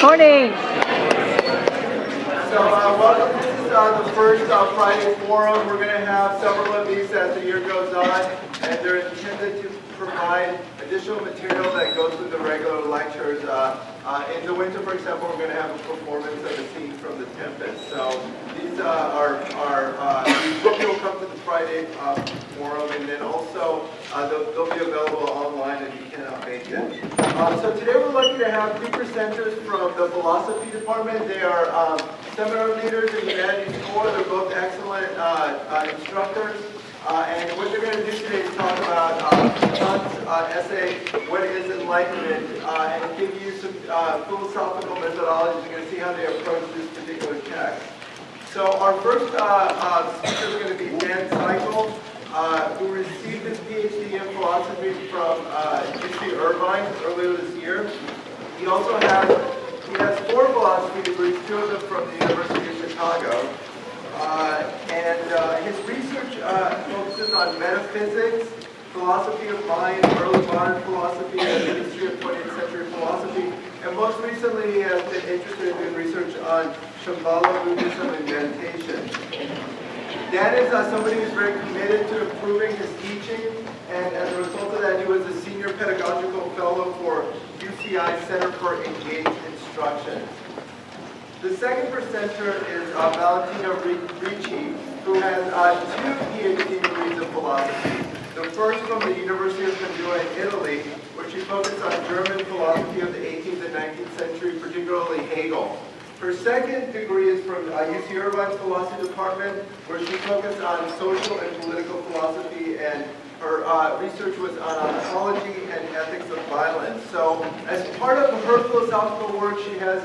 Morning. So welcome. This is the first Friday forum. We're going to have several of these as the year goes on, and they're intended to provide additional material that goes with the regular lectures. In the winter, for example, we're going to have a performance of a scene from The Tempest. So these these will come to the Friday forum, and then also they'll be available online if you cannot make it. So today we're lucky to have two presenters from the philosophy department. They are seminar leaders in Humanities Core. They're both excellent instructors. And what they're going to do today is talk about Kant's essay, What is Enlightenment, and give you some philosophical methodologies. You're going to see how they approach this particular text. So our first speaker is going to be Dan Siakel, who received his PhD in philosophy from UC Irvine earlier this year. He also has 4 philosophy degrees, 2 of them from the University of Chicago. And his research focuses on metaphysics, philosophy of mind, early modern philosophy, and the history of 20th century philosophy. And most recently, he has been interested in doing research on Shambhala Buddhism and meditation. Dan is somebody who's very committed to improving his teaching, and as a result of that, he was a senior pedagogical fellow for UCI Center for Engaged Instruction. The second presenter is Valentina Ricci, who has 2 PhD degrees in philosophy. The first from the University of Padua in Italy, where she focused on German philosophy of the 18th and 19th century, particularly Hegel. Her second degree is from UC Irvine's philosophy department, where she focused on social and political philosophy, and her research was on ontology and ethics of violence. So as part of her philosophical work, she has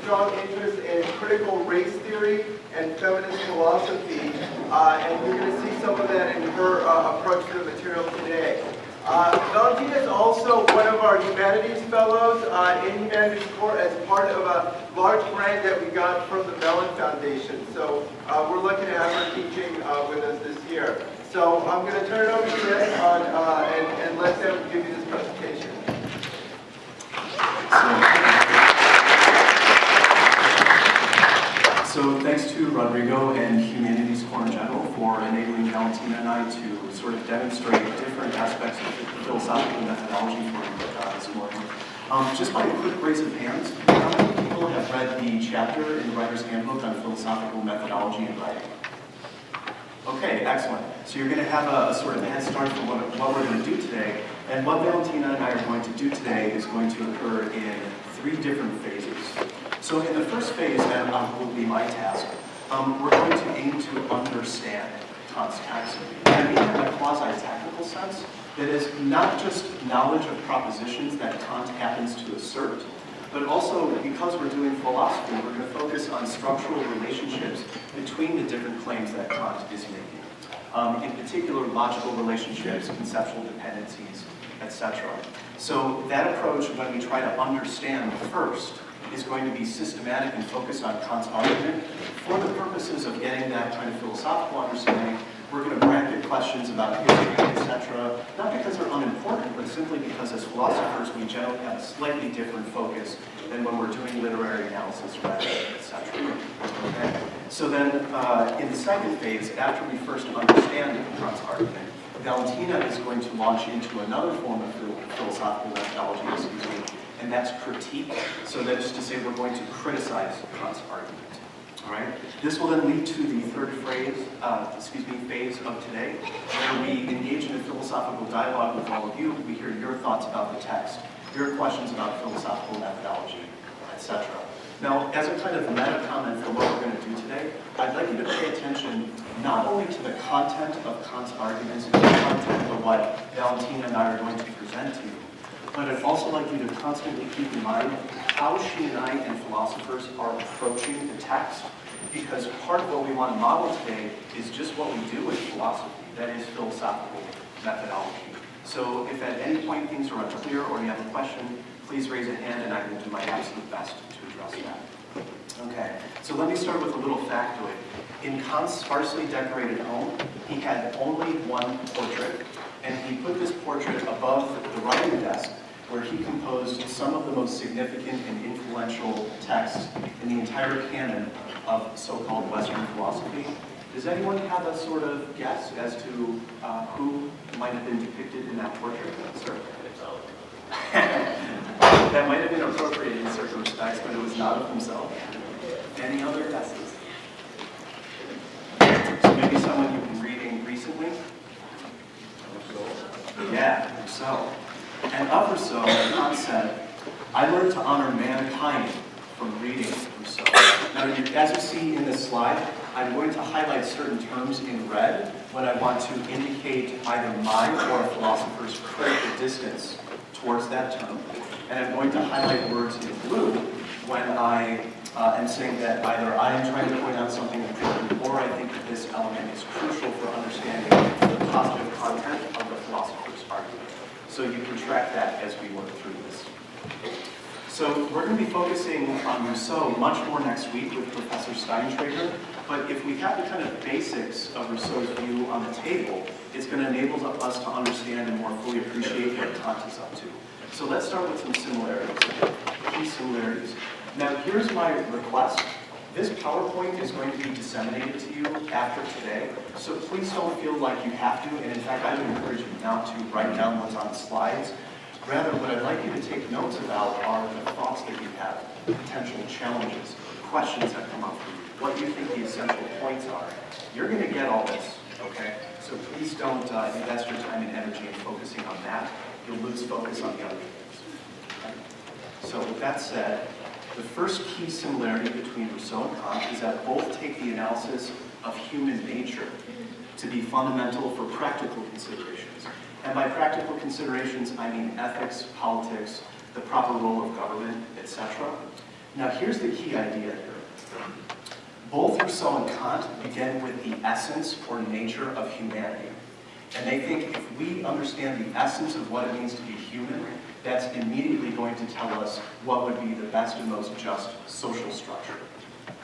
strong interest in critical race theory and feminist philosophy, and you're going to see some of that in her approach to the material today. Valentina is also one of our humanities fellows in Humanities Core as part of a large grant that we got from the Mellon Foundation. So we're lucky to have her teaching with us this year. So I'm going to turn it over to them and let them give you this presentation. So thanks to Rodrigo and Humanities Core in general for enabling Valentina and I to sort of demonstrate different aspects of the philosophical methodology for this morning. Just by a quick raise of hands, how many people have read the chapter in the Writer's Handbook on philosophical methodology and writing? Okay, excellent. So you're going to have a sort of head start for what we're going to do today. And what Valentina and I are going to do today is going to occur in 3 different phases. So in the first phase, that will be my task, we're going to aim to understand Kant's text. And I mean in a quasi-technical sense, that is not just knowledge of propositions that Kant happens to assert, but also, because we're doing philosophy, we're going to focus on structural relationships between the different claims that Kant is making. In particular, logical relationships, conceptual dependencies, etc. So that approach, when we try to understand first, is going to be systematic and focused on Kant's argument. For the purposes of getting that kind of philosophical understanding, we're going to bracket questions about history, etc., not because they're unimportant, but simply because as philosophers, we generally have a slightly different focus than when we're doing literary analysis, rhetoric, etc. Okay? So then, in the second phase, after we first understand Kant's argument, Valentina is going to launch into another form of philosophical methodology, and that's critique. So that is to say, we're going to criticize Kant's argument. All right. This will then lead to the third phase of today, where we engage in a philosophical dialogue with all of you. We hear your thoughts about the text, your questions about philosophical methodology, etc. Now, as a kind of meta comment for what we're going to do today, I'd like you to pay attention not only to the content of Kant's arguments and the content of what Valentina and I are going to present to you, but I'd also like you to constantly keep in mind how she and I and philosophers are approaching the text, because part of what we want to model today is just what we do in philosophy, that is philosophical methodology. So if at any point things are unclear or you have a question, please raise a hand and I will do my absolute best to address that. Okay, so let me start with a little factoid. In Kant's sparsely decorated home, he had only one portrait, and he put this portrait above the writing desk where he composed some of the most significant and influential texts in the entire canon of so-called Western philosophy. Does anyone have a sort of guess as to who might have been depicted in that portrait? Sir? That might have been appropriate in certain respects, but it was not of himself. Any other guesses? So maybe someone you've been reading recently? Yeah, Rousseau. And of Rousseau, Kant said, I learned to honor mankind from reading Rousseau. Now, as you see in this slide, I'm going to highlight certain terms in red when I want to indicate either my or a philosopher's critical distance towards that term. And I'm going to highlight words in blue when I am saying that either I am trying to point out something important or I think that this element is crucial for understanding the positive content of the philosopher's argument. So you can track that as we work through this. So we're going to be focusing on Rousseau much more next week with Professor Steintrager, but if we have the kind of basics of Rousseau's view on the table, it's going to enable us to understand and more fully appreciate what Kant is up to. So let's start with some similarities, key similarities. Now here's my request. This PowerPoint is going to be disseminated to you after today, so please don't feel like you have to, and in fact I would encourage you not to write down what's on the slides. Rather, what I'd like you to take notes about are the thoughts that you have, potential challenges, questions that come up for you, what you think the essential points are. You're going to get all this, okay? So please don't invest your time and energy in focusing on that. You'll lose focus on the other things. Okay? So with that said, the first key similarity between Rousseau and Kant is that both take the analysis of human nature to be fundamental for practical considerations. And by practical considerations, I mean ethics, politics, the proper role of government, etc. Now here's the key idea here. Both Rousseau and Kant begin with the essence or nature of humanity. And they think if we understand the essence of what it means to be human, that's immediately going to tell us what would be the best and most just social structure.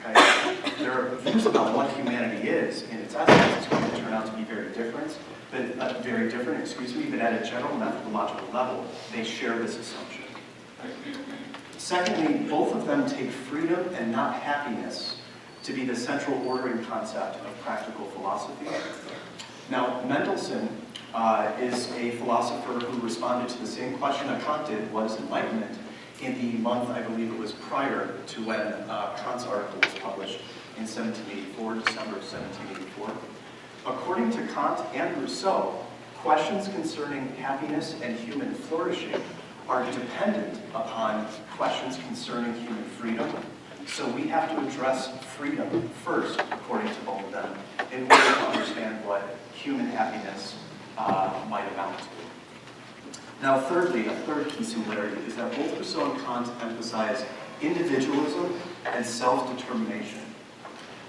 Okay? Their views about what humanity is, in its essence, is going to turn out to be very different, but at a general methodological level, they share this assumption. Secondly, both of them take freedom and not happiness to be the central ordering concept of practical philosophy. Now, Mendelssohn is a philosopher who responded to the same question that Kant did, what is enlightenment, in the month, I believe it was prior to when Kant's article was published in 1784, December of 1784. According to Kant and Rousseau, questions concerning happiness and human flourishing are dependent upon questions concerning human freedom. So we have to address freedom first, according to both of them, in order to understand what human happiness might amount to. Now thirdly, a third key similarity is that both Rousseau and Kant emphasize individualism and self-determination.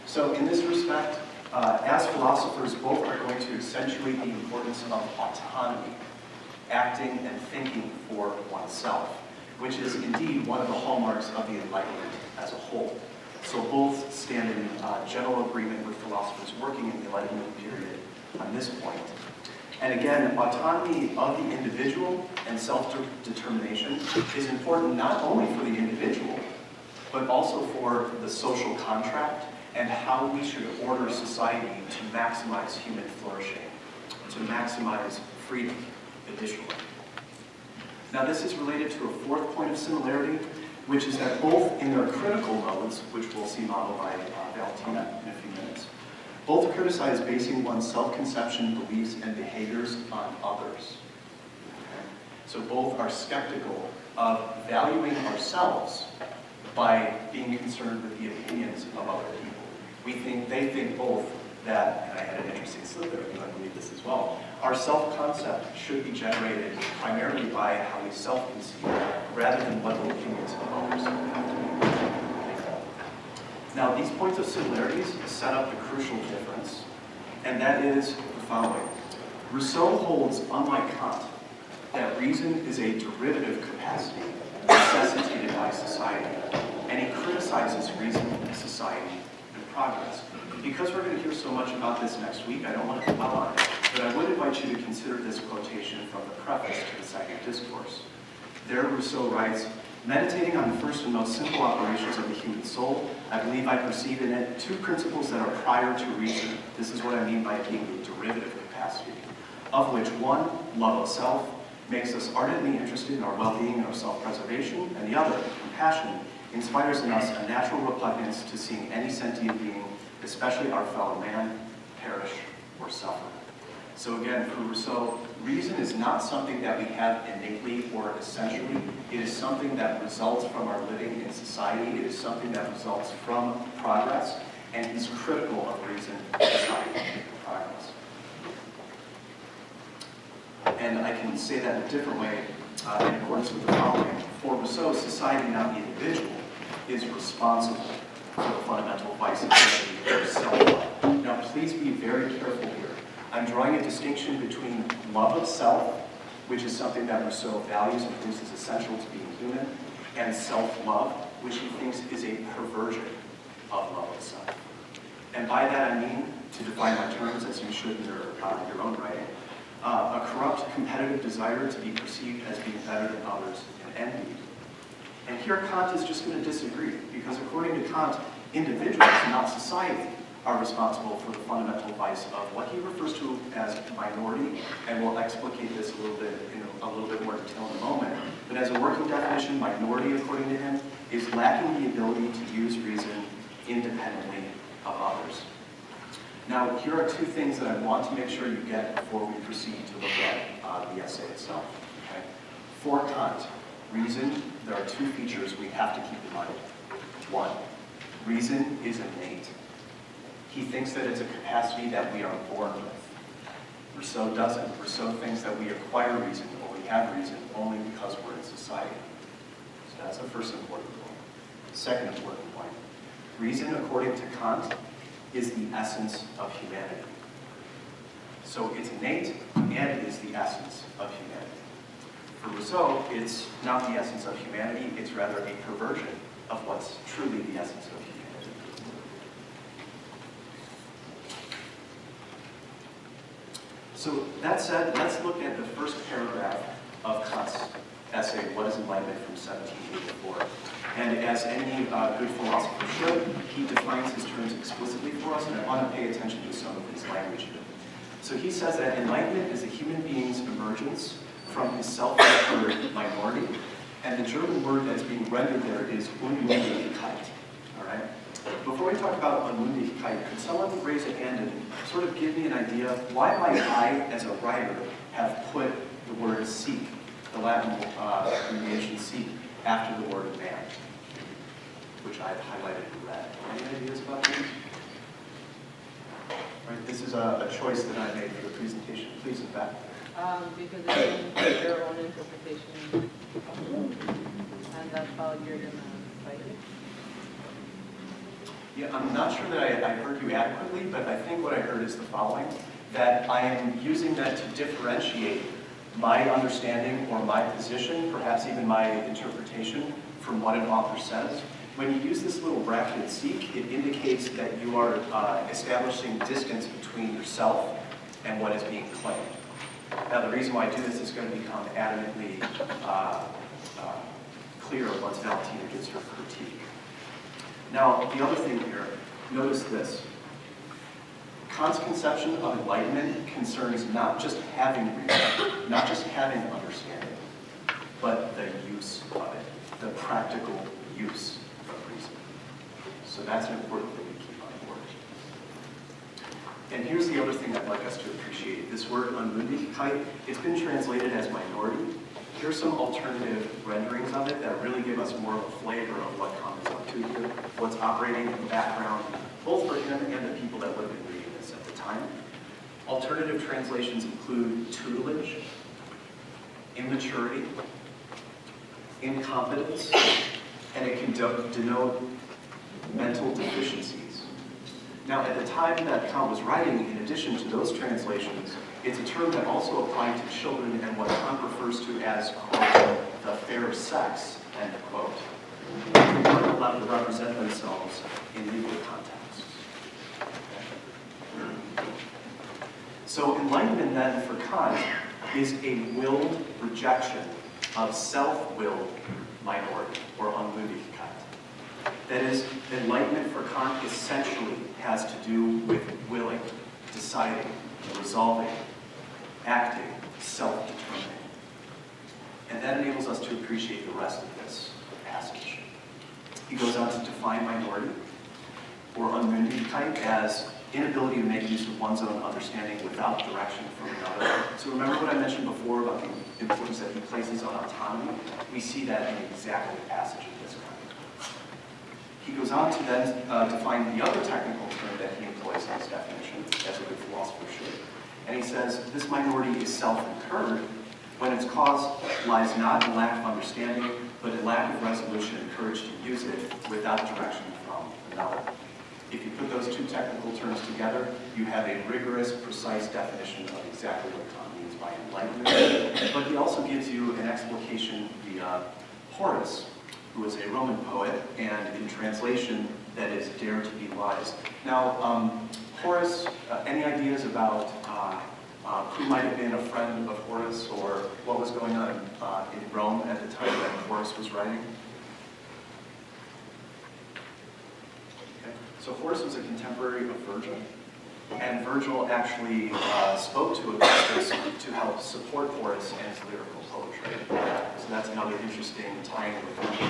So in this respect, as philosophers, both are going to accentuate the importance of autonomy, acting and thinking for oneself, which is indeed one of the hallmarks of the Enlightenment as a whole. So both stand in general agreement with philosophers working in the Enlightenment period on this point. And again, autonomy of the individual and self-determination is important not only for the individual, but also for the social contract and how we should order society to maximize human flourishing, to maximize freedom additionally. Now this is related to a fourth point of similarity, which is that both in their critical modes, which we'll see modeled by Valentina in a few minutes, both criticize basing one's self-conception, beliefs, and behaviors on others. Okay? So both are skeptical of valuing ourselves by being concerned with the opinions of other people. They think both that, and I had an interesting slip there, I believe this as well, our self-concept should be generated primarily by how we self-conceive, rather than what the opinions of others have to be. Now, these points of similarities set up the crucial difference, and that is the following. Rousseau holds, unlike Kant, that reason is a derivative capacity necessitated by society, and he criticizes reason, society, and progress. Because we're going to hear so much about this next week, I don't want to dwell on it, but I would invite you to consider this quotation from the preface to the second discourse. There Rousseau writes, meditating on the first and most simple operations of the human soul, I believe I perceive in it two principles that are prior to reason. This is what I mean by it being a derivative capacity, of which one, love of self, makes us ardently interested in our well-being and our self-preservation, and the other, compassion, inspires in us a natural repugnance to seeing any sentient being, especially our fellow man, perish or suffer. So again, for Rousseau, reason is not something that we have innately or essentially. It is something that results from our living in society. It is something that results from progress, and he's critical of reason in society and progress. And I can say that in a different way in accordance with the following. For Rousseau, society, not the individual, is responsible for the fundamental vice of self-love. Now, please be very careful here. I'm drawing a distinction between love of self, which is something that Rousseau values and believes is essential to being human, and self-love, which he thinks is a perversion of love of self. And by that I mean, to define my terms as you should in your own writing, a corrupt, competitive desire to be perceived as being better than others and envied. And here Kant is just going to disagree, because according to Kant, individuals, not society, are responsible for the fundamental vice of what he refers to as minority, and we'll explicate this a little bit in a little bit more detail in a moment. But as a working definition, minority, according to him, is lacking the ability to use reason independently of others. Now, here are two things that I want to make sure you get before we proceed to look at the essay itself. Okay? For Kant, reason, there are two features we have to keep in mind. One, reason is innate. He thinks that it's a capacity that we are born with. Rousseau doesn't. Rousseau thinks that we acquire reason, or we have reason, only because we're in society. So that's the first important point. Second important point. Reason, according to Kant, is the essence of humanity. So it's innate, and it is the essence of humanity. For Rousseau, it's not the essence of humanity, it's rather a perversion of what's truly the essence of humanity. So that said, let's look at the first paragraph of Kant's essay, What is Enlightenment, from 1784. And as any good philosopher should, he defines his terms explicitly for us, and I want to pay attention to some of his language here. So he says that enlightenment is a human being's emergence from his self-referred minority, and the German word that's being rendered there is Unmündigkeit. All right? Before we talk about Unmündigkeit, could someone raise a hand and sort of give me an idea of why might I, as a writer, have put the word seek, the Latin abbreviation seek, after the word man, which I've highlighted in red. Any ideas about this? Right, this is a choice that I made for the presentation. Please, in fact. Because it's their own interpretation, and that's how you're going to fight it. Yeah, I'm not sure that I heard you adequately, but I think what I heard is the following, that I am using that to differentiate my understanding or my position, perhaps even my interpretation, from what an author says. When you use this little bracketed seek, it indicates that you are establishing distance between yourself and what is being claimed. Now, the reason why I do this is going to become adamantly clear once Valentina gives her critique. Now, the other thing here, notice this. Kant's conception of enlightenment concerns not just having reason, not just having understanding, but the use of it, the practical use of reason. So that's an important thing to keep on board. And here's the other thing I'd like us to appreciate. This word Unmündigkeit, it's been translated as minority. Here's some alternative renderings of it that really give us more of a flavor of what Kant is up to here, what's operating in the background, both for him and the people that would have been reading this at the time. Alternative translations include tutelage, immaturity, incompetence, and it can denote mental deficiencies. Now, at the time that Kant was writing, in addition to those translations, it's a term that also applied to children and what Kant refers to as, quote, the fair sex, end quote, who weren't allowed to represent themselves in legal contexts. So enlightenment then for Kant is a willed rejection of self-willed minority, or Unmündigkeit. That is, enlightenment for Kant essentially has to do with willing, deciding, resolving, acting, self-determining. And that enables us to appreciate the rest of this passage. He goes on to define minority, or Unmündigkeit, as inability to make use of one's own understanding without direction from another. So remember what I mentioned before about the importance that he places on autonomy? We see that in exactly the passage of this kind. He goes on to then define the other technical term that he employs in his definition, as a good philosopher should. And he says, this minority is self-incurred when its cause lies not in lack of understanding, but in lack of resolution and courage to use it without direction from another. If you put those two technical terms together, you have a rigorous, precise definition of exactly what Kant means by enlightenment. But he also gives you an explication via Horace, who is a Roman poet, and in translation, that is, dare to be wise. Now, Horace, any ideas about who might have been a friend of Horace, or what was going on in Rome at the time that Horace was writing? Okay. So Horace was a contemporary of Virgil, and Virgil actually spoke to Augustus to help support Horace and his lyrical poetry. So that's another interesting tie-in with Virgil.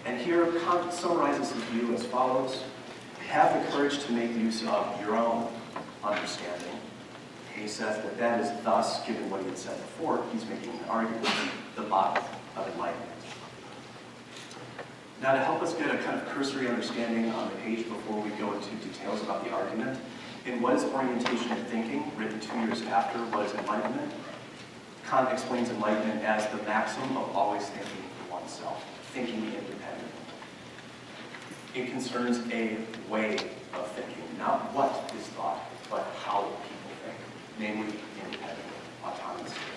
And here Kant summarizes his view as follows: have the courage to make use of your own understanding. And he says that that is thus, given what he had said before, he's making an argument, the bottom of enlightenment. Now, to help us get a kind of cursory understanding on the page before we go into details about the argument, in What is Orientation of Thinking, written 2 years after What is Enlightenment, Kant explains enlightenment as the maxim of always thinking for oneself, thinking independently. It concerns a way of thinking, not what is thought, but how people think, namely independently, autonomously.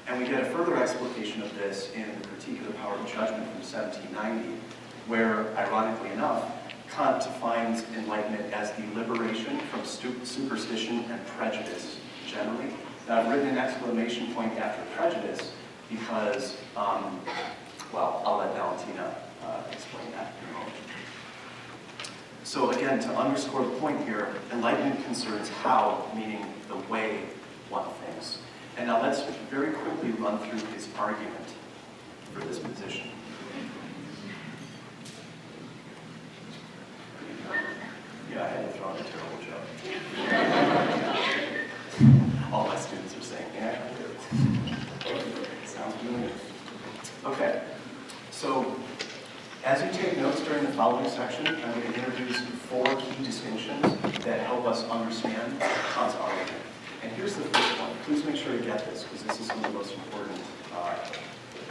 And we get a further explication of this in the Critique of the Power of Judgment from 1790, where, ironically enough, Kant defines enlightenment as the liberation from superstition and prejudice generally. Now, I've written an exclamation point after prejudice because, well, I'll let Valentina explain that in a moment. So again, to underscore the point here, enlightenment concerns how, meaning the way one thinks. And now let's very quickly run through his argument for this position. Yeah, I had to throw in a terrible joke. All my students are saying, yeah, sounds familiar. Okay, so as you take notes during the following section, I'm going to introduce 4 key distinctions that help us understand Kant's argument. And here's the first one. Please make sure to get this, because this is some of the most important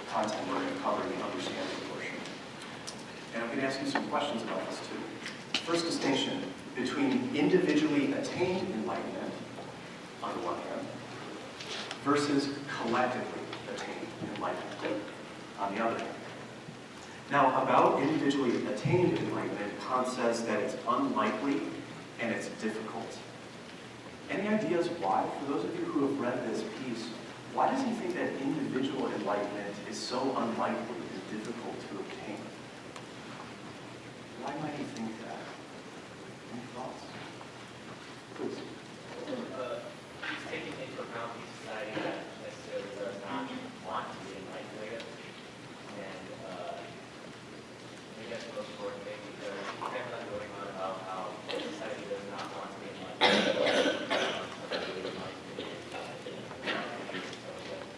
content we're going to cover in the understanding portion. And I'm going to ask you some questions about this too. First distinction between individually attained enlightenment, on the one hand, versus collectively attained enlightenment, on the other hand. Now, about individually attained enlightenment, Kant says that it's unlikely and it's difficult. Any ideas why? For those of you who have read this piece, why does he think that individual enlightenment is so unlikely and difficult to obtain? Why might he think that? Any thoughts? Please. He's taking into account the society that necessarily does not want to be enlightened, and I guess the most important thing, because he's kind of going on about how society does not want to be enlightened.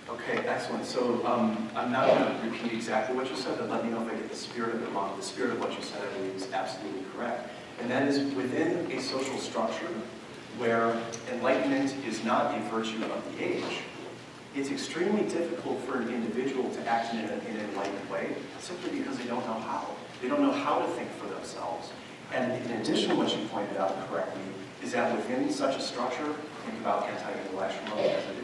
Okay, excellent. So I'm not going to repeat exactly what you said, but let me know if I get the spirit of it wrong. The spirit of what you said, I believe, is absolutely correct. And that is within a social structure where enlightenment is not a virtue of the age, it's extremely difficult for an individual to act in an enlightened way simply because they don't know how. They don't know how to think for themselves. And in addition, what you pointed out correctly is that within such a structure, think about anti-intellectualism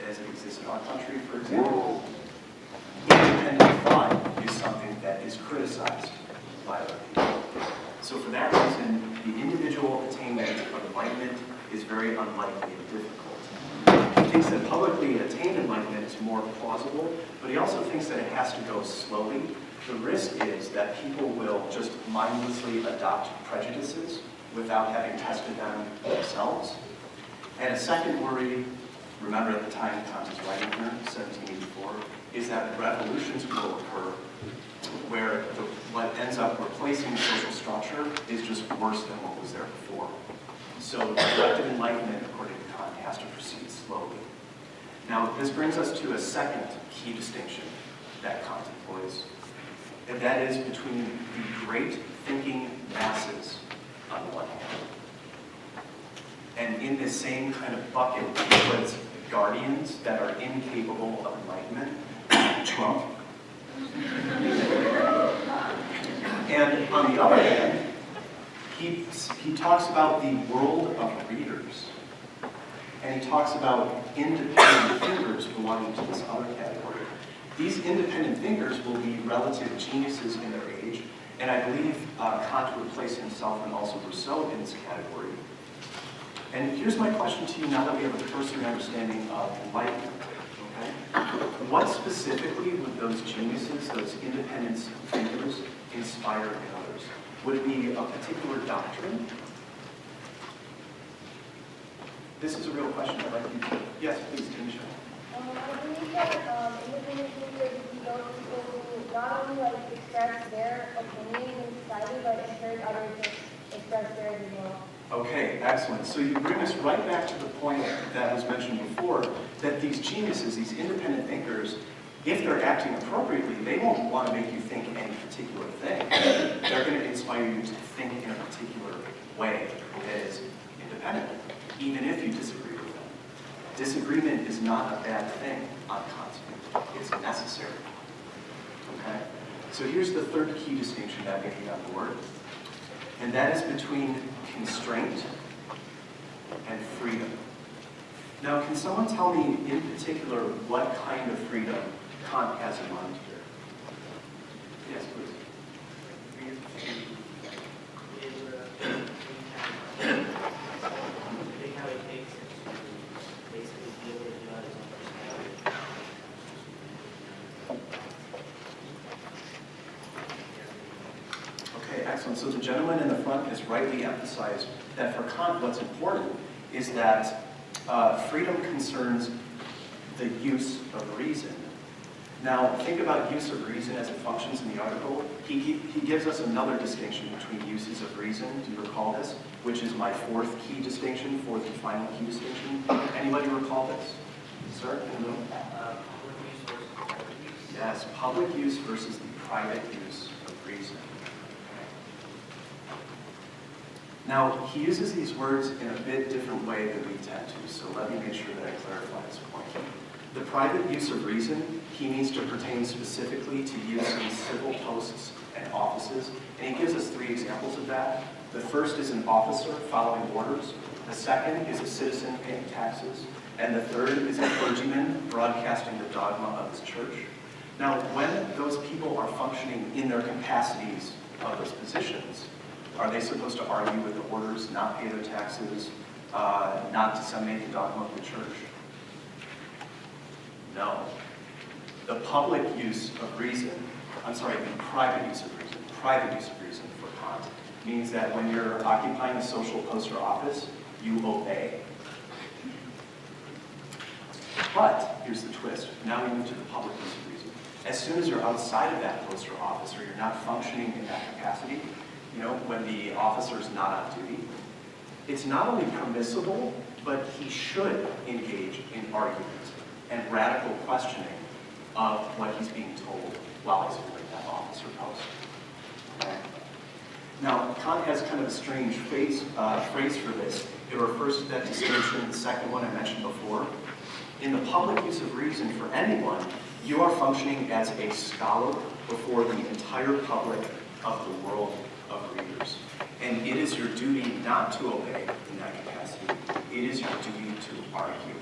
as it exists in our country, for example, independent thought is something that is criticized by other people. So for that reason, the individual attainment of enlightenment is very unlikely and difficult. thinks that publicly attained enlightenment is more plausible, but he also thinks that it has to go slowly. The risk is that people will just mindlessly adopt prejudices without having tested them themselves. And a second worry, remember at the time Kant is writing here, 1784, is that revolutions will occur where what ends up replacing the social structure is just worse than what was there before. So collective enlightenment, according to Kant, has to proceed slowly. Now, this brings us to a second key distinction that Kant employs, and that is between the great thinking masses on the one hand, and in this same kind of bucket, he puts guardians that are incapable of enlightenment, Trump. And on the other hand, he talks about the world of readers. And he talks about independent thinkers belonging to this other category. These independent thinkers will be relative geniuses in their age, and I believe Kant would place himself and also Rousseau in this category. And here's my question to you now that we have a cursory understanding of enlightenment. Okay? What specifically would those geniuses, those independent thinkers, inspire in others? Would it be a particular doctrine? This is a real question. I'd like you to... Yes, please, Tanisha. I believe that independent thinkers would be those people who not only express their opinion in society, but encourage others to express theirs as well. Okay, excellent. So you bring us right back to the point that was mentioned before, that these geniuses, these independent thinkers, if they're acting appropriately, they won't want to make you think any particular thing. They're going to inspire you to think in a particular way that is independent, even if you disagree with them. Disagreement is not a bad thing on Kant's view. It's necessary. Okay? So here's the third key distinction that we need on board, and that is between constraint and freedom. Now, can someone tell me in particular what kind of freedom Kant has in mind here? Yes, please. Okay, excellent. So the gentleman in the front has rightly emphasized that for Kant, what's important is that freedom concerns the use of reason. Now, think about use of reason as it functions in the article. He gives us another distinction between uses of reason. Do you recall this? Which is my fourth key distinction, fourth and final key distinction. Anybody recall this? Sir, in the room? Yes, public use versus the private use of reason. Now, he uses these words in a bit different way than we tend to, so let me make sure that I clarify this point. The private use of reason, he means to pertain specifically to use in civil posts and offices, and he gives us three examples of that. The first is an officer following orders, the second is a citizen paying taxes, and the third is a clergyman broadcasting the dogma of his church. Now, when those people are functioning in their capacities of those positions, are they supposed to argue with the orders, not pay their taxes, not disseminate the dogma of the church? No. The public use of reason, the private use of reason for Kant means that when you're occupying a social post or office, you obey. But, here's the twist, now we move to the public use of reason. As soon as you're outside of that post or office, or you're not functioning in that capacity, when the officer is not on duty, it's not only permissible, but he should engage in argument and radical questioning of what he's being told while he's holding that office or post. Okay? Now, Kant has kind of a strange phrase for this. It refers to that distinction, the second one I mentioned before. In the public use of reason for anyone, you are functioning as a scholar before the entire public of the world of readers. And it is your duty not to obey in that capacity. It is your duty to argue,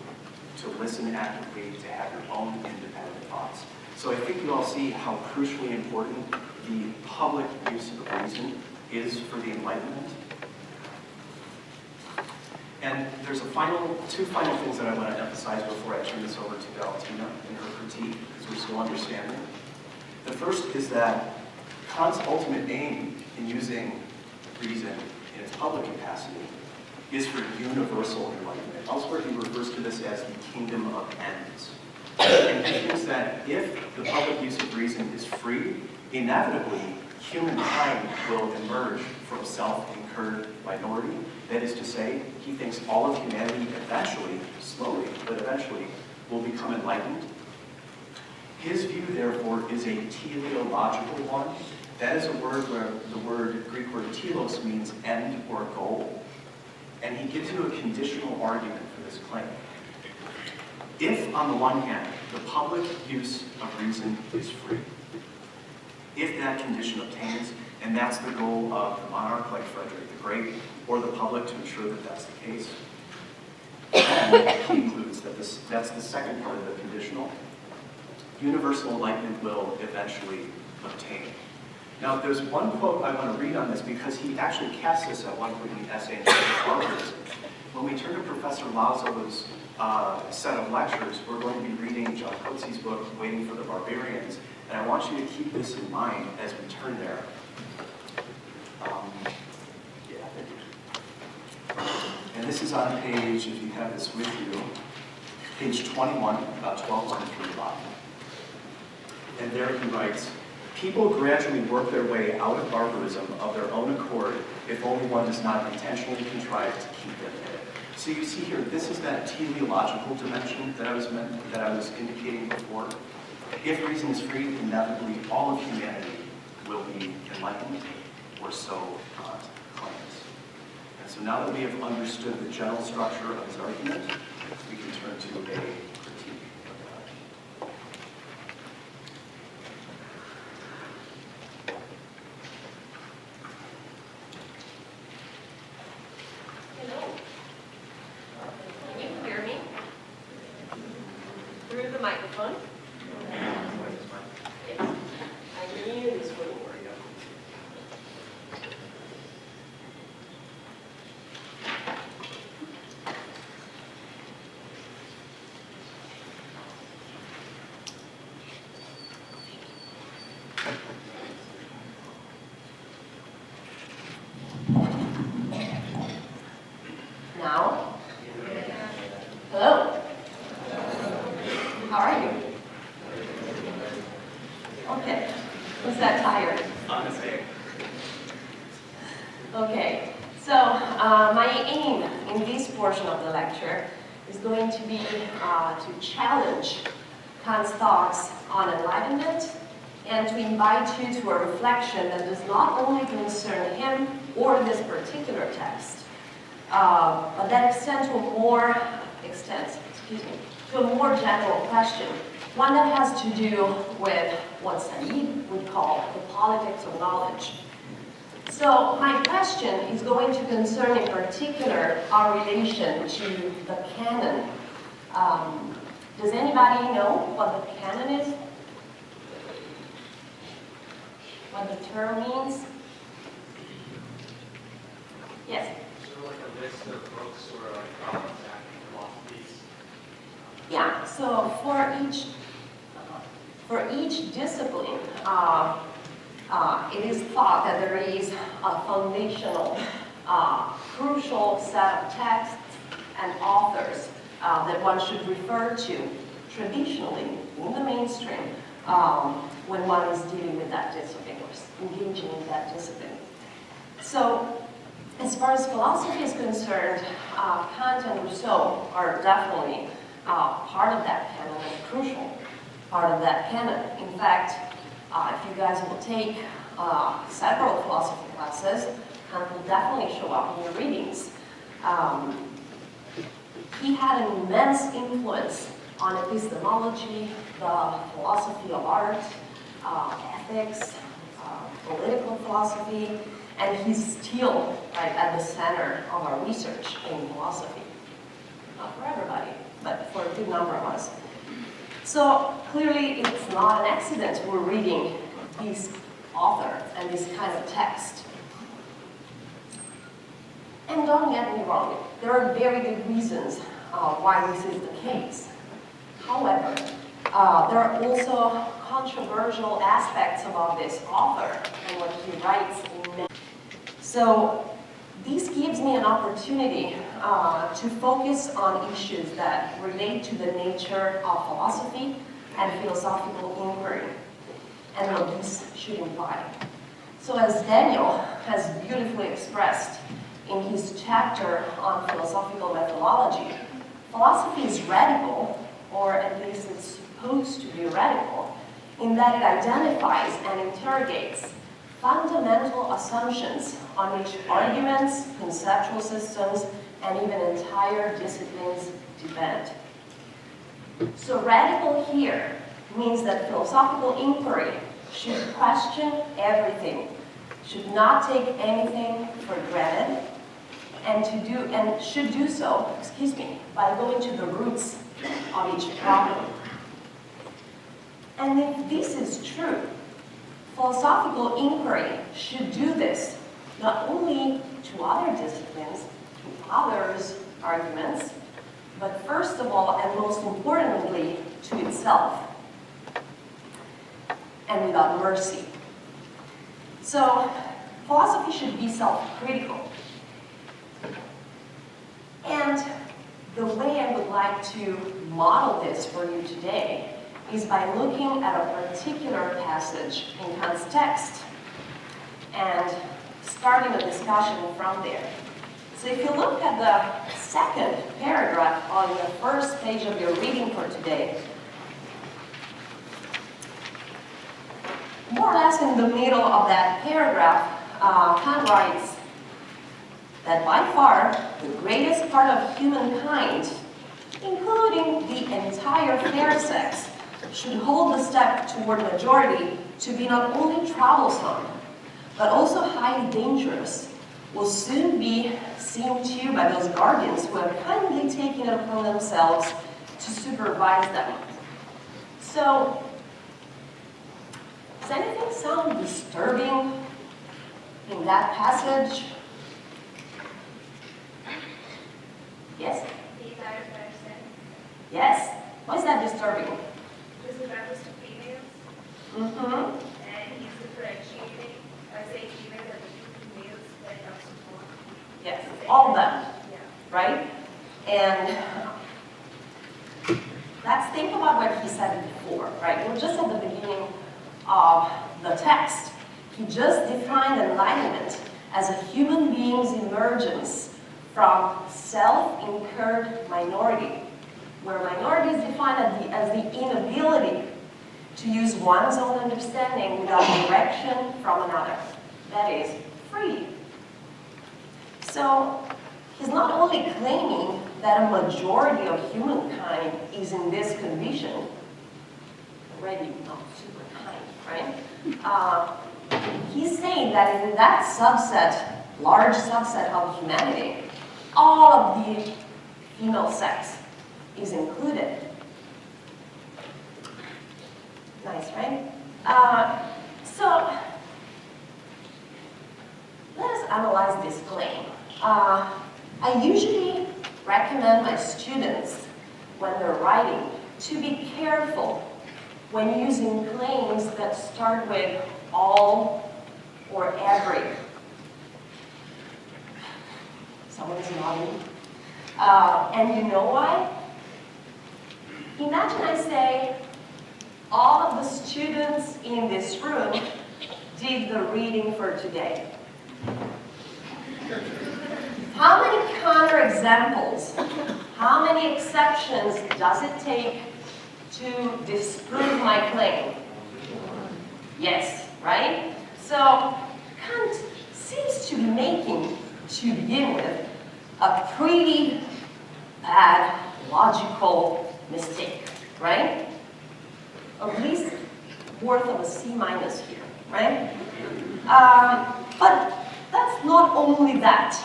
to listen actively, to have your own independent thoughts. So I think you all see how crucially important the public use of reason is for the Enlightenment. And there's two final things that I want to emphasize before I turn this over to Valentina in her critique, because we're still understanding. The first is that Kant's ultimate aim in using reason in its public capacity is for universal enlightenment. Elsewhere, he refers to this as the kingdom of ends. And he thinks that if the public use of reason is free, inevitably, humankind will emerge from self-incurred minority. That is to say, he thinks all of humanity eventually, slowly, but eventually, will become enlightened. His view, therefore, is a teleological one. That is a word where the Greek word telos means end or goal. And he gives you a conditional argument for this claim. If, on the one hand, the public use of reason is free, if that condition obtains, and that's the goal of the monarch like Frederick the Great, or the public to ensure that that's the case, and he includes that that's the second part of the conditional, universal enlightenment will eventually obtain. Now, there's one quote I want to read on this because he actually casts this at one point in the essay in barbarism. When we turn to Professor Lazo's set of lectures, we're going to be reading John Coetzee's book, Waiting for the Barbarians, and I want you to keep this in mind as we turn there. And this is on page, if you have this with you, page 21, about 12 lines from the bottom. And there he writes, "People gradually work their way out of barbarism of their own accord if only one does not intentionally contrive to keep them in it." So you see here, this is that teleological dimension that I was indicating before. If reason is free, inevitably all of humanity will be enlightened, or so Kant claims. And so now that we have understood the general structure of his argument, we can turn to a critique of that. Hello. Can you hear me? Through the microphone? Yes. I knew this wouldn't work. Now? Hello? How are you? Okay. Was that tired? Honestly. Okay. So, my aim in this portion of the lecture is going to be to challenge Kant's thoughts on enlightenment and to invite you to a reflection that does not only concern him or this particular text, but that extends to a more general question, one that has to do with what Said would call the politics of knowledge. So my question is going to concern in particular our relation to the canon. Does anybody know what the canon is? What the term means? Yes? So like a list of books or like philosophies. Yeah, so for each discipline, it is thought that there is a foundational, crucial set of texts and authors that one should refer to traditionally in the mainstream when one is dealing with that discipline or engaging in that discipline. So, as far as philosophy is concerned, Kant and Rousseau are definitely part of that canon and a crucial part of that canon. In fact, if you guys will take several philosophy classes, Kant will definitely show up in your readings. He had an immense influence on epistemology, the philosophy of art, ethics, political philosophy, and he's still right at the center of our research in philosophy. Not for everybody, but for a good number of us. So clearly it's not an accident we're reading this author and this kind of text. And don't get me wrong, there are very good reasons why this is the case. However, there are also controversial aspects about this author and what he writes in. So this gives me an opportunity to focus on issues that relate to the nature of philosophy and philosophical inquiry, and what this should imply. So as Daniel has beautifully expressed in his chapter on philosophical methodology, philosophy is radical, or at least it's supposed to be radical, in that it identifies and interrogates fundamental assumptions on which arguments, conceptual systems, and even entire disciplines depend. So radical here means that philosophical inquiry should question everything, should not take anything for granted, and should do so, by going to the roots of each problem. And if this is true, philosophical inquiry should do this not only to other disciplines, to others' arguments, but first of all, and most importantly, to itself, and without mercy. So, philosophy should be self-critical. And the way I would like to model this for you today is by looking at a particular passage in Kant's text and starting a discussion from there. So if you look at the second paragraph on the first page of your reading for today, more or less in the middle of that paragraph, Kant writes that by far the greatest part of humankind, including the entire fair sex, should hold the step toward majority to be not only troublesome, but also highly dangerous, will soon be seen to by those guardians who have kindly taken it upon themselves to supervise them. So, does anything sound disturbing in that passage? Yes? The entire person. Yes? Why is that disturbing? Because it refers to females, Mm-hmm. and he's differentiating, saying females are different from males when it comes to form. Yes, all of them, Yeah. right? And let's think about what he said before, right? We're just at the beginning of the text. He just defined enlightenment as a human being's emergence from self-incurred minority, where minority is defined as the inability to use one's own understanding without direction from another. That is, free. So, he's not only claiming that a majority of humankind is in this condition, already not super kind, right? He's saying that in that subset, large subset of humanity, all of the female sex is included. Nice, right? So, let us analyze this claim. I usually recommend my students, when they're writing, to be careful when using claims that start with all or every. Someone's nodding. And you know why? Imagine I say, all of the students in this room did the reading for today. How many counterexamples, how many exceptions does it take to disprove my claim? Yes, right? So Kant seems to be making, to begin with, a pretty bad logical mistake, right? At least worth of a C- here, right? But that's not only that.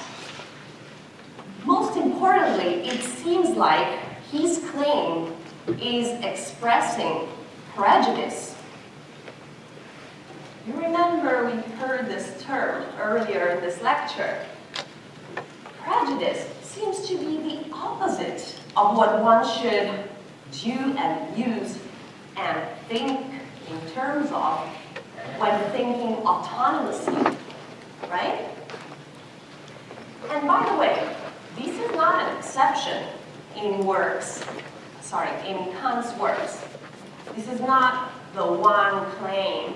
Most importantly, it seems like his claim is expressing prejudice. You remember we heard this term earlier in this lecture. prejudice seems to be the opposite of what one should do and use and think in terms of when thinking autonomously, right? And by the way, this is not an exception in Kant's works. This is not the one claim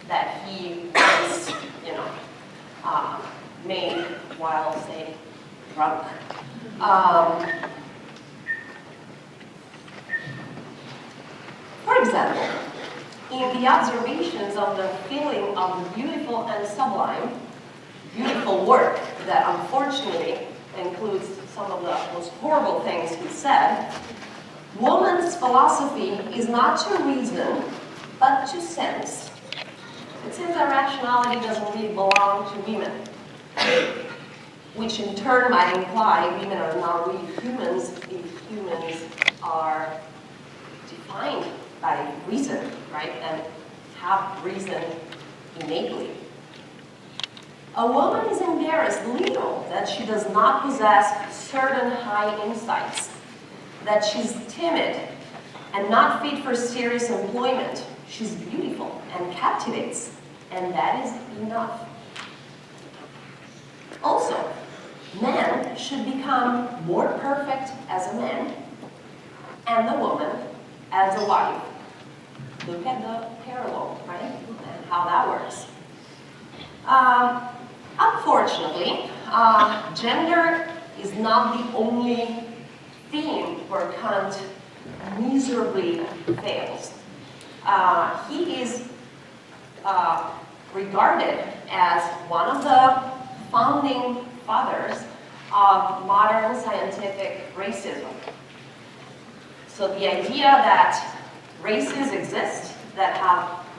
that he was, made while, say, drunk. For example, in the observations of the feeling of the beautiful and sublime, beautiful work that unfortunately includes some of the most horrible things he said, woman's philosophy is not to reason, but to sense. It seems that rationality doesn't really belong to women, which in turn might imply women are not really humans if humans are defined by reason, right, and have reason innately. A woman is embarrassed little that she does not possess certain high insights, that she's timid and not fit for serious employment. She's beautiful and captivates, and that is enough. Also, man should become more perfect as a man, and the woman as a wife. Look at the parallel, right? And how that works. Unfortunately, gender is not the only theme where Kant miserably fails. He is regarded as one of the founding fathers of modern scientific racism. So the idea that races exist, that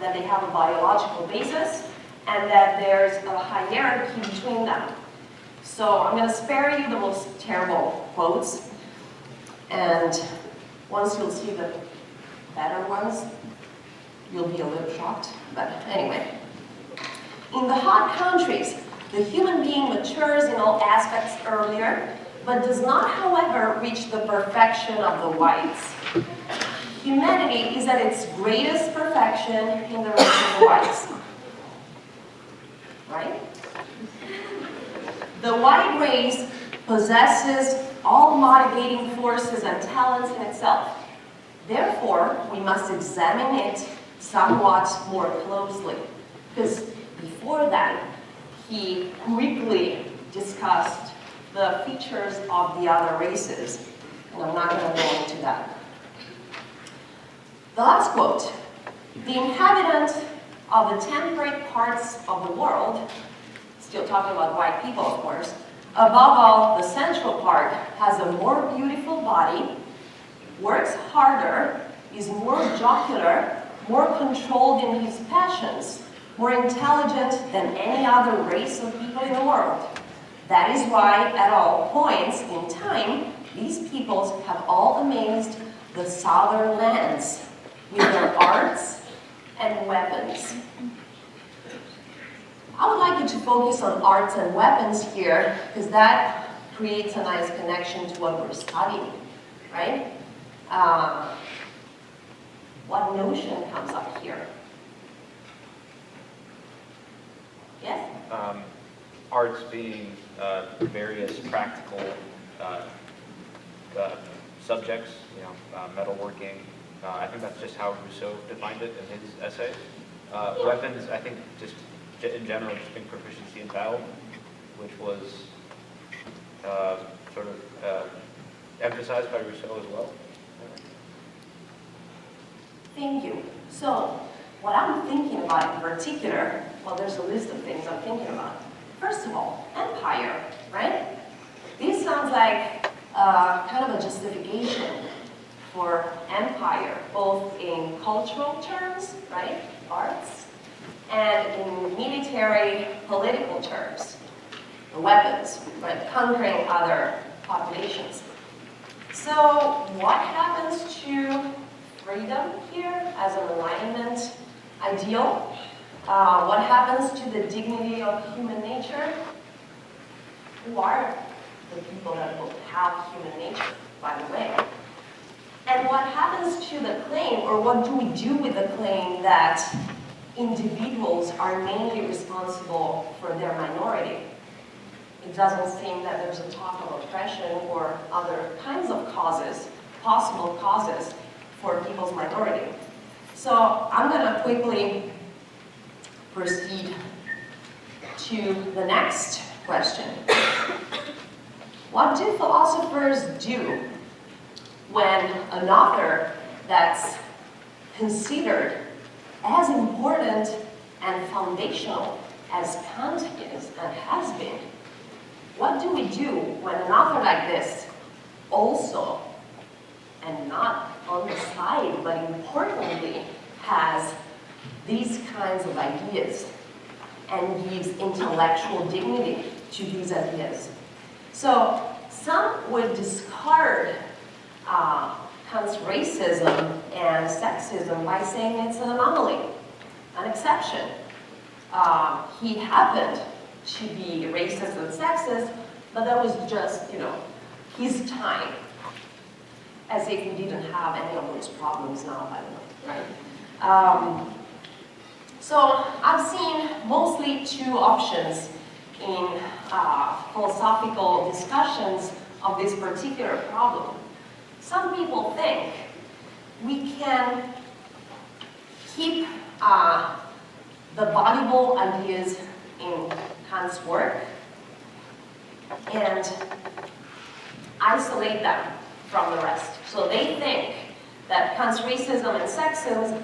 they have a biological basis, and that there's a hierarchy between them. So I'm going to spare you the most terrible quotes, and once you'll see the better ones, you'll be a little shocked. But anyway, in the hot countries, the human being matures in all aspects earlier, but does not, however, reach the perfection of the whites. Humanity is at its greatest perfection in the race of the whites. Right? The white race possesses all motivating forces and talents in itself. Therefore, we must examine it somewhat more closely. Because before that, he quickly discussed the features of the other races. And I'm not going to go into that. The last quote. The inhabitant of the temperate parts of the world, still talking about white people, of course, above all, the central part has a more beautiful body, works harder, is more jocular, more controlled in his passions, more intelligent than any other race of people in the world. That is why, at all points in time, these peoples have all amazed the southern lands with their arts and weapons. I would like you to focus on arts and weapons here, because that creates a nice connection to what we're studying, right? What notion comes up here? Yes? Arts being various practical subjects, metalworking. I think that's just how Rousseau defined it in his essay. Weapons, I think, just in general, just being proficiency in battle, which was emphasized by Rousseau as well. Thank you. So, what I'm thinking about in particular, well, there's a list of things I'm thinking about. First of all, empire, right? This sounds like kind of a justification for empire, both in cultural terms, right, arts, and in military, political terms, the weapons, right, conquering other populations. So what happens to freedom here as an Enlightenment ideal? What happens to the dignity of human nature? Who are the people that will have human nature, by the way. And what happens to the claim, or what do we do with the claim that individuals are mainly responsible for their minority? It doesn't seem that there's a talk of oppression or other kinds of causes, possible causes for people's minority. So I'm going to quickly proceed to the next question. What do philosophers do when an author that's considered as important and foundational as Kant is and has been? What do we do when an author like this also, and not on the side, but importantly, has these kinds of ideas and gives intellectual dignity to these ideas? So some would discard Kant's racism and sexism by saying it's an anomaly, an exception. He happened to be racist and sexist, but that was just, his time. As if we didn't have any of those problems now, by the way, right? So I've seen mostly two options in philosophical discussions of this particular problem. Some people think we can keep the valuable ideas in Kant's work and isolate them from the rest. So they think that Kant's racism and sexism,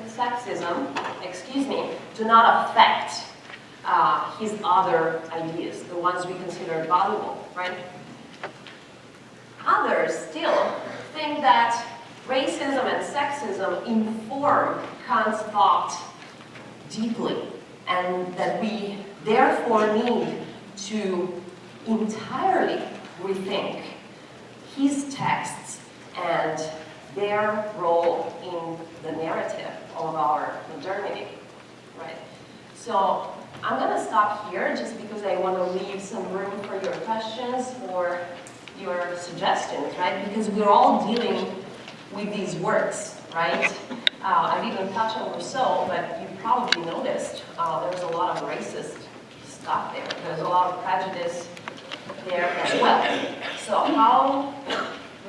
do not affect his other ideas, the ones we consider valuable, right? Others still think that racism and sexism inform Kant's thought deeply, and that we therefore need to entirely rethink his texts and their role in the narrative of our modernity, right? So I'm going to stop here just because I want to leave some room for your questions or your suggestions, right? Because we're all dealing with these works, right? I didn't touch on Rousseau, but you probably noticed there's a lot of racist stuff there. There's a lot of prejudice there as well. So how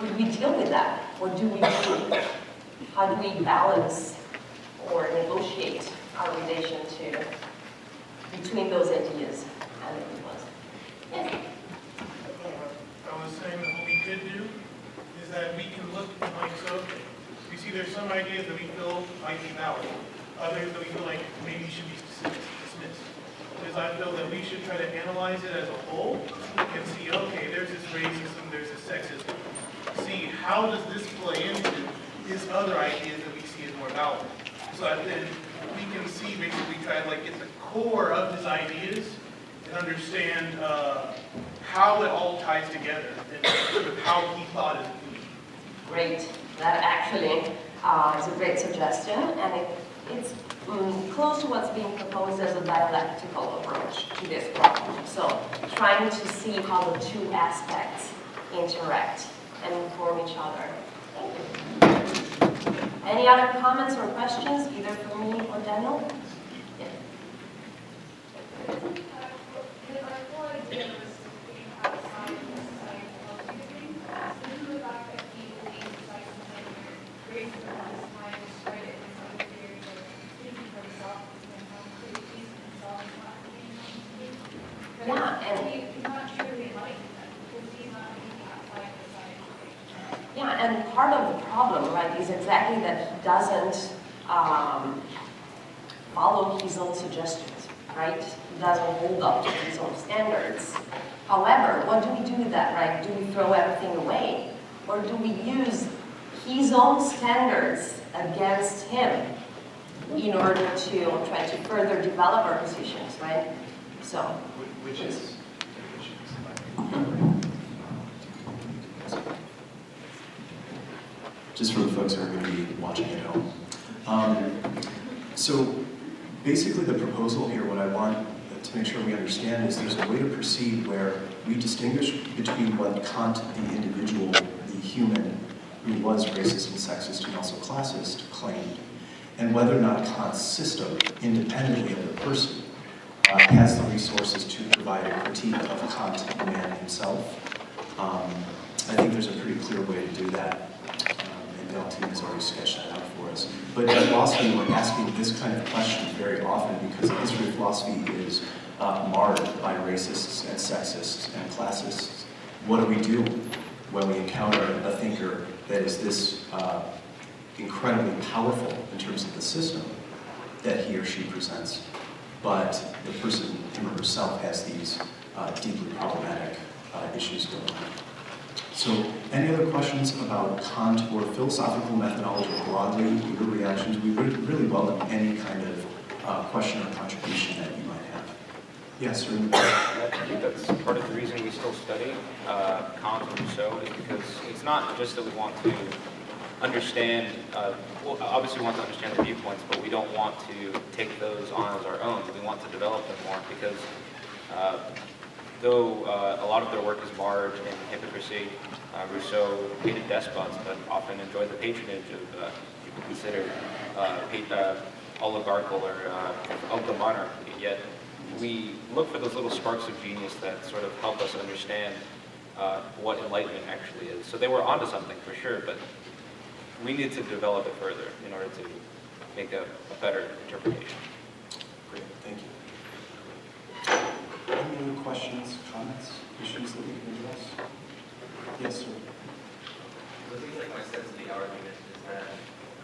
would we deal with that? What do we do? How do we balance or negotiate our relation between those ideas and the ones? Yes. I was saying that what we could do is that we can look like, so we see there's some ideas that we feel might be valid, others that we feel like maybe should be dismissed. Because I feel that we should try to analyze it as a whole and see, okay, there's this racism, there's this sexism. See, how does this play into these other ideas that we see as more valid? So then we can see, basically try to get the core of his ideas and understand how it all ties together and sort of how he thought as a human. Great. That actually is a great suggestion, and it's close to what's being proposed as a dialectical approach to this problem. So trying to see how the two aspects interact and inform each other. Any other comments or questions, either from me or Daniel? Yeah. And part of the problem, right, is exactly that he doesn't follow his own suggestions, right? He doesn't hold up to his own standards. However, what do we do with that, right? Do we throw everything away? Or do we use his own standards against him in order to try to further develop our positions, right? So, which is just for the folks who are going to be watching at home. So basically the proposal here, what I want to make sure we understand is there's a way to proceed where we distinguish between what Kant, the individual, the human, who was racist and sexist and also classist, claimed, and whether or not Kant's system, independently of the person, has the resources to provide a critique of Kant, the man himself. I think there's a pretty clear way to do that, and Valentina has already sketched that out for us. But in philosophy, we're asking this kind of question very often because the history of philosophy is marred by racists and sexists and classists. What do we do when we encounter a thinker that is this incredibly powerful in terms of the system that he or she presents, but the person, him or herself, has these deeply problematic issues going on? So, any other questions about Kant or philosophical methodology broadly, your reactions? We would really welcome any kind of question or contribution that you might have. Yes, sir. I think that's part of the reason we still study Kant and Rousseau is because it's not just that we want to understand, well, obviously we want to understand their viewpoints, but we don't want to take those on as our own. We want to develop them more because though a lot of their work is marred in hypocrisy, Rousseau hated despots, but often enjoyed the patronage of people considered oligarchical or of the monarchy. Yet we look for those little sparks of genius that sort of help us understand what Enlightenment actually is. So they were onto something for sure, but we need to develop it further in order to make a better interpretation. Great, thank you. Any other questions, comments, issues that we can address? Yes, sir. It seems like my sense of the argument is that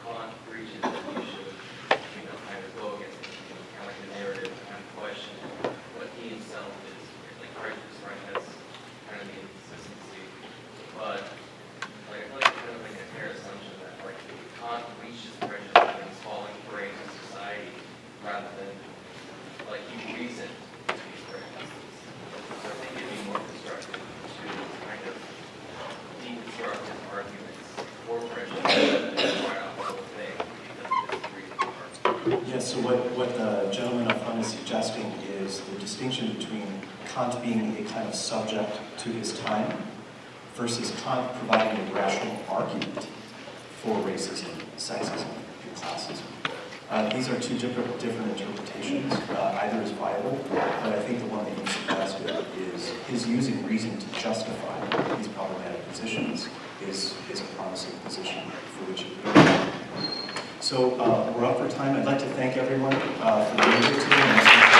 Kant preaches that you should, kind of go against, kind of like the narrative, kind of question what he himself is, like prejudice, right? That's kind of the inconsistency. But like I feel like it's kind of like a fair assumption that like Kant reaches prejudice when he's falling prey to society rather than like he reasoned these prejudices. So I think it'd be more constructive to kind of deconstruct his arguments for prejudice and try out the whole thing because of this reason. Yes, so what the gentleman up front is suggesting is the distinction between Kant being a kind of subject to his time versus Kant providing a rational argument for racism, sexism, and classism. These are two different interpretations. Either is viable, but I think the one that you suggested is his using reason to justify these problematic positions is a promising position for which it. So we're up for time. I'd like to thank everyone for being here today.